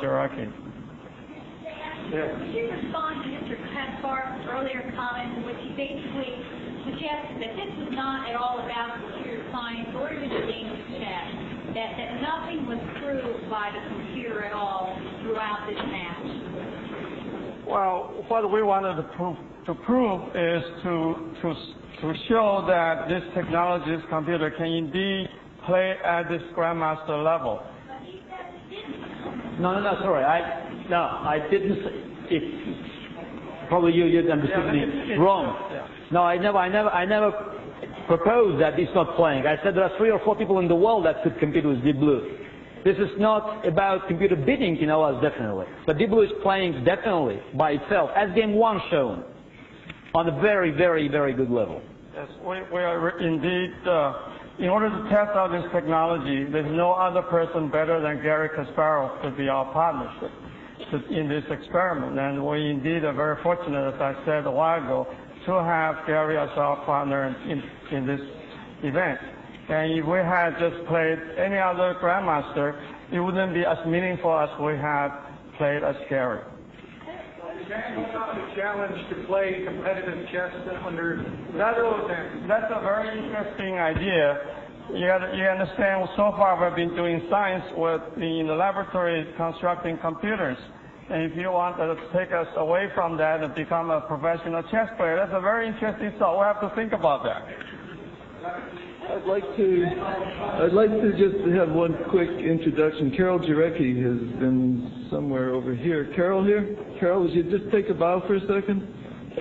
Cherokee. Yes. Could you respond to Mr. Kasparov's earlier comments in which he basically suggested that this was not at all about computer science or even the game of chess, that nothing was proved by the computer at all throughout this match? Well, what we wanted to prove is to show that this technology, this computer, can indeed play at this grandmaster level. No, sorry. I didn't say. Probably you understood me wrong. No, I never proposed that it's not playing. I said there are 3 or 4 people in the world that could compete with Deep Blue. This is not about computer beating us definitely. But Deep Blue is playing definitely by itself, as game 1 shown, on a very, very, very good level. Yes, we are indeed. In order to test out this technology, there's no other person better than Garry Kasparov to be our partner in this experiment. And we indeed are very fortunate, as I said a while ago, to have Garry as our partner in this event. And if we had just played any other grandmaster, it wouldn't be as meaningful as we had played as Garry. The challenge to play competitive chess under that's a very interesting idea. You understand, so far we've been doing science in the laboratory constructing computers. And if you want to take us away from that and become a professional chess player, that's a very interesting thought. We'll have to think about that. I'd like to just have one quick introduction. Carol Jarecki has been somewhere over here. Carol here? Carol, would you just take a bow for a second?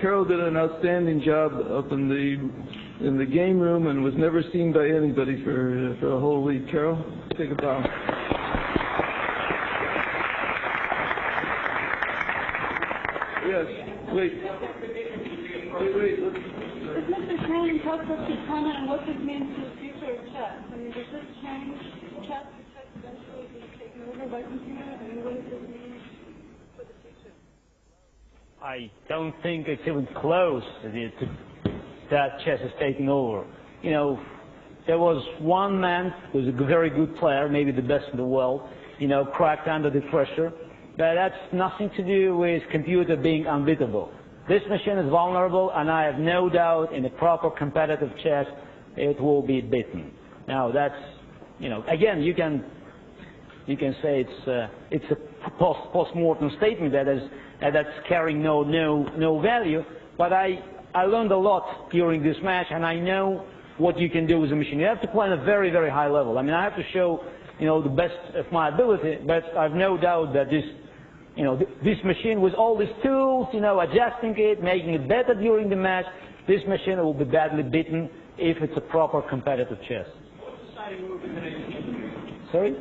Carol did an outstanding job up in the game room and was never seen by anybody for a whole week. Carol, take a bow. Yes. Wait. Does Mr. Crane possibly comment on what this means for the future of chess? I mean, does this change chess? Does chess eventually be taken over by computers? And what does this mean for the future? I don't think it's even close that chess is taking over. There was one man who was a very good player, maybe the best in the world, cracked under the pressure. But that's nothing to do with computer being unbeatable. This machine is vulnerable, and I have no doubt in a proper competitive chess it will be beaten. Now that's, again, you can say it's a post-mortem statement that's carrying no value. But I learned a lot during this match, and I know what you can do with a machine. You have to play on a very, very high level. I mean, I have to show the best of my ability, but I've no doubt that this machine with all these tools, adjusting it, making it better during the match, this machine will be badly beaten if it's a proper competitive chess. What's the deciding move in today's game? Sorry?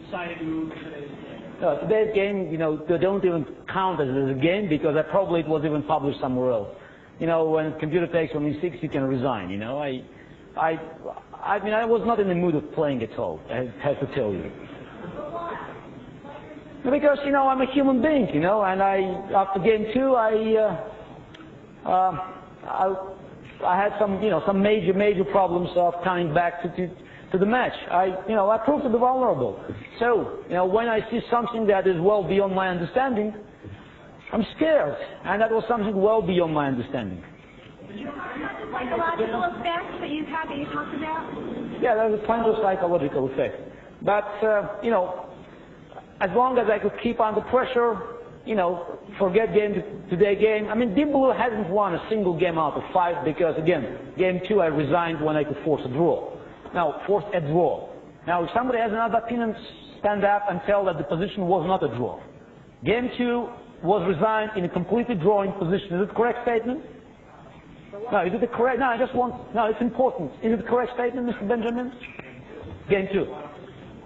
Deciding move in today's game? No, today's game, they don't even count as a game because probably it was even published somewhere else. When a computer takes on e6, you can resign. I was not in the mood of playing at all. I have to tell you. Because I'm a human being, and after game 2 I had some major problems of coming back to the match. I proved to be vulnerable. So when I see something that is well beyond my understanding, I'm scared, and that was something well beyond my understanding. Psychological effects that you talked about? Yeah, there's plenty of psychological effects, but as long as I could keep under pressure, forget today's game. I mean, Deep Blue hasn't won a single game out of 5 because, again, game 2 I resigned when I could force a draw. Now, force a draw. Now, if somebody has another opinion, stand up and tell that the position was not a draw. Game 2 was resigned in a completely drawing position. Is it a correct statement? No, is it the correct? No, it's important. Is it the correct statement, Mr. Benjamin? Game 2.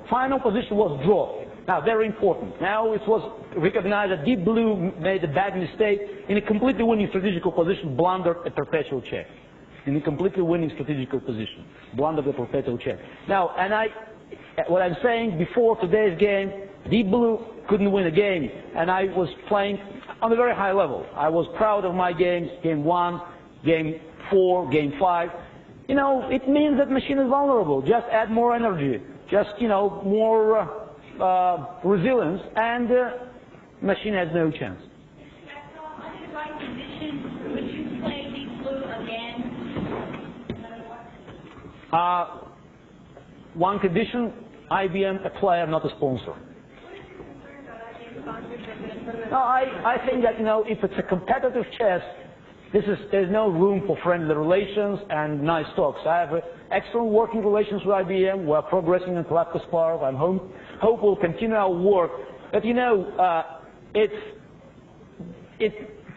Final position was draw. Now, very important. Now it was recognized that Deep Blue made a bad mistake in a completely winning strategical position, blundered a perpetual check. In a completely winning strategical position, blundered a perpetual check. Now, what I'm saying, before today's game, Deep Blue couldn't win a game, and I was playing on a very high level. I was proud of my games, game 1, game 4, game 5. It means that machine is vulnerable. Just add more energy. Just, resilience, and machine has no chance. Under the right conditions, would you play Deep Blue again? One condition, IBM a player, not a sponsor. No, I think that, if it's a competitive chess, there's no room for friendly relations and nice talks. I have excellent working relations with IBM. We're progressing in Club Kasparov. I hope we'll continue our work. But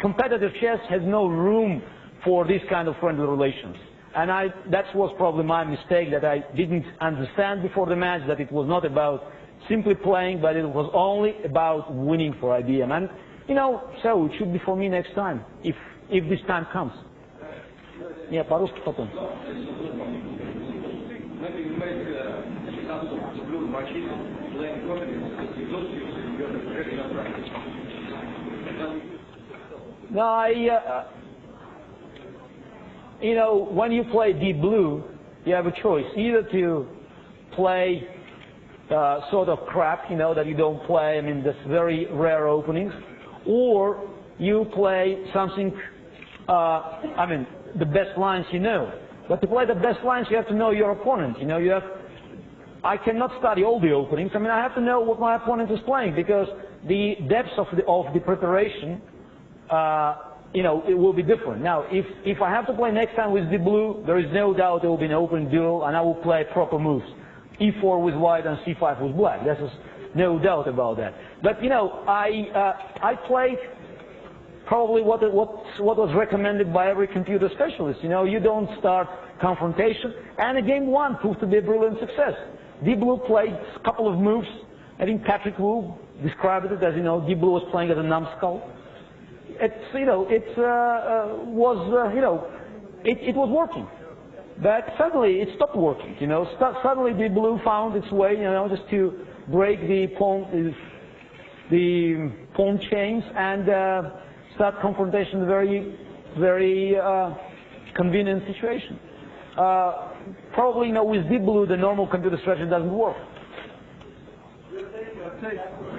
competitive chess has no room for this kind of friendly relations. And that was probably my mistake, that I didn't understand before the match that it was not about simply playing, but it was only about winning for IBM. And, so it should be for me next time, if this time comes. Yeah, по-русски потом. No, when you play Deep Blue, you have a choice, either to play sort of crap, that you don't play, that's very rare openings, or you play something, the best lines But to play the best lines, you have to know your opponent. I cannot study all the openings. I have to know what my opponent is playing, because the depths of the preparation, it will be different. Now, if I have to play next time with Deep Blue, there is no doubt it will be an open duel, and I will play proper moves. E4 with white and C5 with black. There's no doubt about that. But I played probably what was recommended by every computer specialist. You don't start confrontation, and game one proved to be a brilliant success. Deep Blue played a couple of moves. I think Patrick Wu described it as Deep Blue was playing as a numbskull. It was working. But suddenly it stopped working, Suddenly Deep Blue found its way, just to break the pawn chains and start confrontation in a very, very convenient situation. Probably, with Deep Blue, the normal computer strategy doesn't work.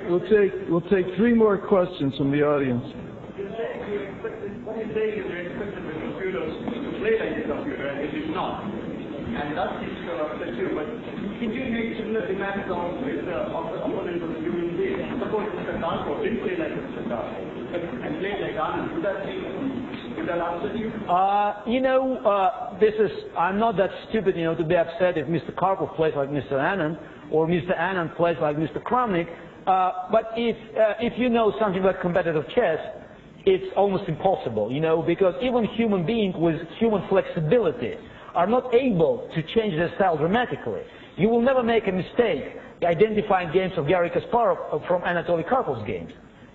We'll take 3 more questions from the audience. What you're saying is you're expected the computers to play like a computer, and it is not. And that is true. But can you make similar demands with the opponent of the human being? Suppose Mr. Kasparov didn't play like Mr. Kasparov, and played like Anand. Would that answer you? I'm not that stupid, to be upset if Mr. Karpov plays like Mr. Anand, or Mr. Anand plays like Mr. Kramnik. But if you know something about competitive chess, it's almost impossible, because even human beings with human flexibility are not able to change their style dramatically. You will never make a mistake identifying games of Garry Kasparov from Anatoly Karpov's games.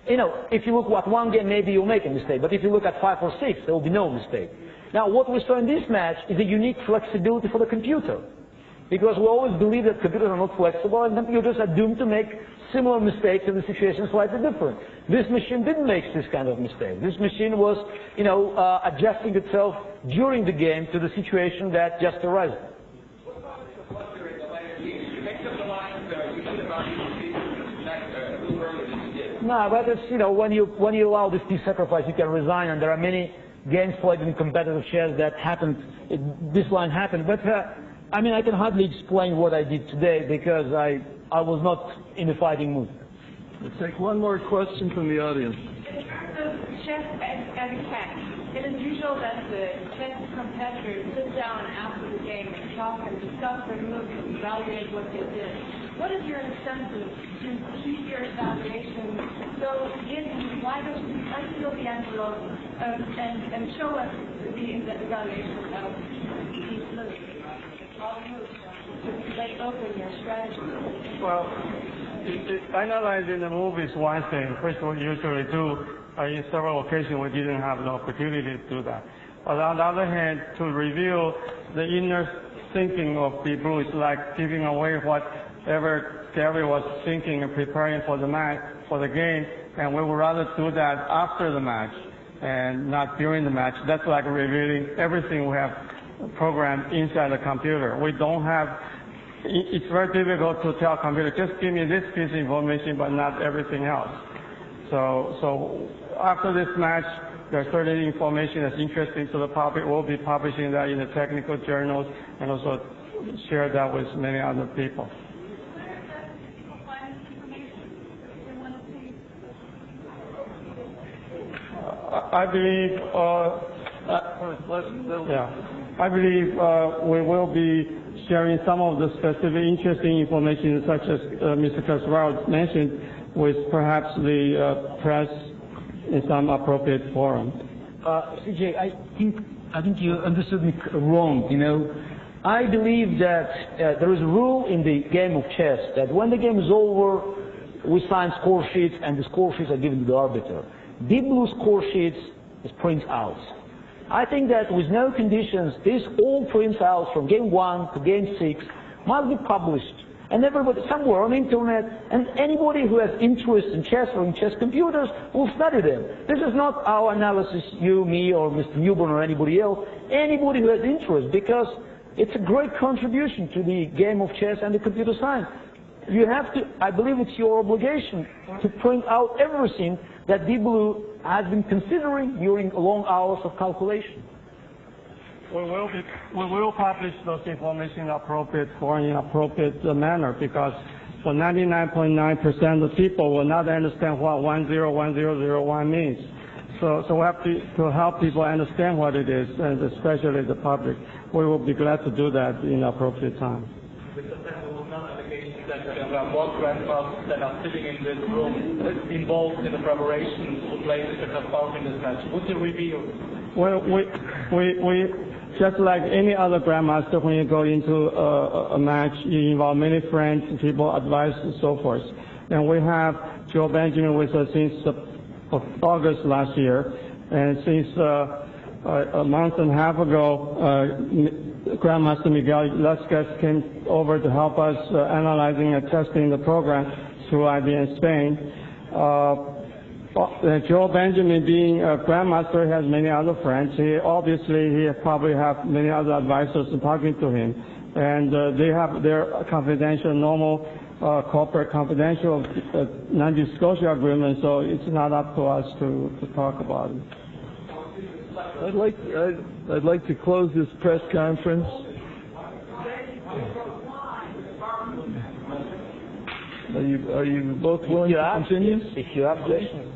If you look at one game, maybe you'll make a mistake, but if you look at 5 or 6, there will be no mistake. Now, what we saw in this match is a unique flexibility for the computer, because we always believe that computers are not flexible, and computers are doomed to make similar mistakes in the situation slightly different. This machine didn't make this kind of mistake. This machine was, adjusting itself during the game to the situation that just arose. No, but it's, when you allow this sacrifice, you can resign, and there are many games played in competitive chess that happened. This line happened, but I can hardly explain what I did today because I was not in a fighting mood. Let's take one more question from the audience. Chess as a catch. It is usual that the chess competitors sit down after the game and talk and discuss their moves and evaluate what they did. What is your incentive to keep your evaluation so hidden? Why don't you unseal the envelope and show us the evaluation of these moves? All the moves. To lay open your strategy. Well, analyzing the move is one thing, which we usually do. In several occasions, we didn't have the opportunity to do that. But on the other hand, to reveal the inner thinking of the Blue is like giving away whatever Gary was thinking and preparing for the match, for the game, and we would rather do that after the match and not during the match. That's like revealing everything we have programmed inside the computer. We don't have it's very difficult to tell a computer, just give me this piece of information, but not everything else. So after this match, there's certain information that's interesting to the public. We'll be publishing that in the technical journals and also share that with many other people. I believe, we will be sharing some of the specific interesting information, such as Mr. Kasparov mentioned, with perhaps the press in some appropriate forum. CJ, I think you understood me wrong. I believe that there is a rule in the game of chess that when the game is over, we sign score sheets, and the score sheets are given to the arbiter. Deep Blue score sheets is print out. I think that with no conditions, this all prints out from game 1 to game 6 must be published. And everybody, somewhere on the internet, and anybody who has interest in chess or in chess computers will study them. This is not our analysis, you, me, or Mr. Newborn or anybody else. Anybody who has interest, because it's a great contribution to the game of chess and the computer science. You have to, I believe it's your obligation to print out everything that Deep Blue has been considering during long hours of calculation. We will publish those information in appropriate form, in appropriate manner, because for 99.9% of people will not understand what 101001 means. So we have to help people understand what it is, and especially the public. We will be glad to do that in appropriate time. There are more grandmasters that are sitting in this room involved in the preparations to play Mr. Kasparov in this match. Would you reveal? Well, we just like any other grandmaster, when you go into a match, you involve many friends, people, advice, and so forth. And we have Joe Benjamin with us since August last year, and since a month and a half ago, Grandmaster Miguel Lasquez came over to help us analyzing and testing the program through IBM in Spain. Joe Benjamin, being a grandmaster, has many other friends. He probably have many other advisors talking to him, and they have their confidential, normal corporate confidential non-disclosure agreement. So it's not up to us to talk about it. I'd like to close this press conference. Are you both willing to continue? If you have questions.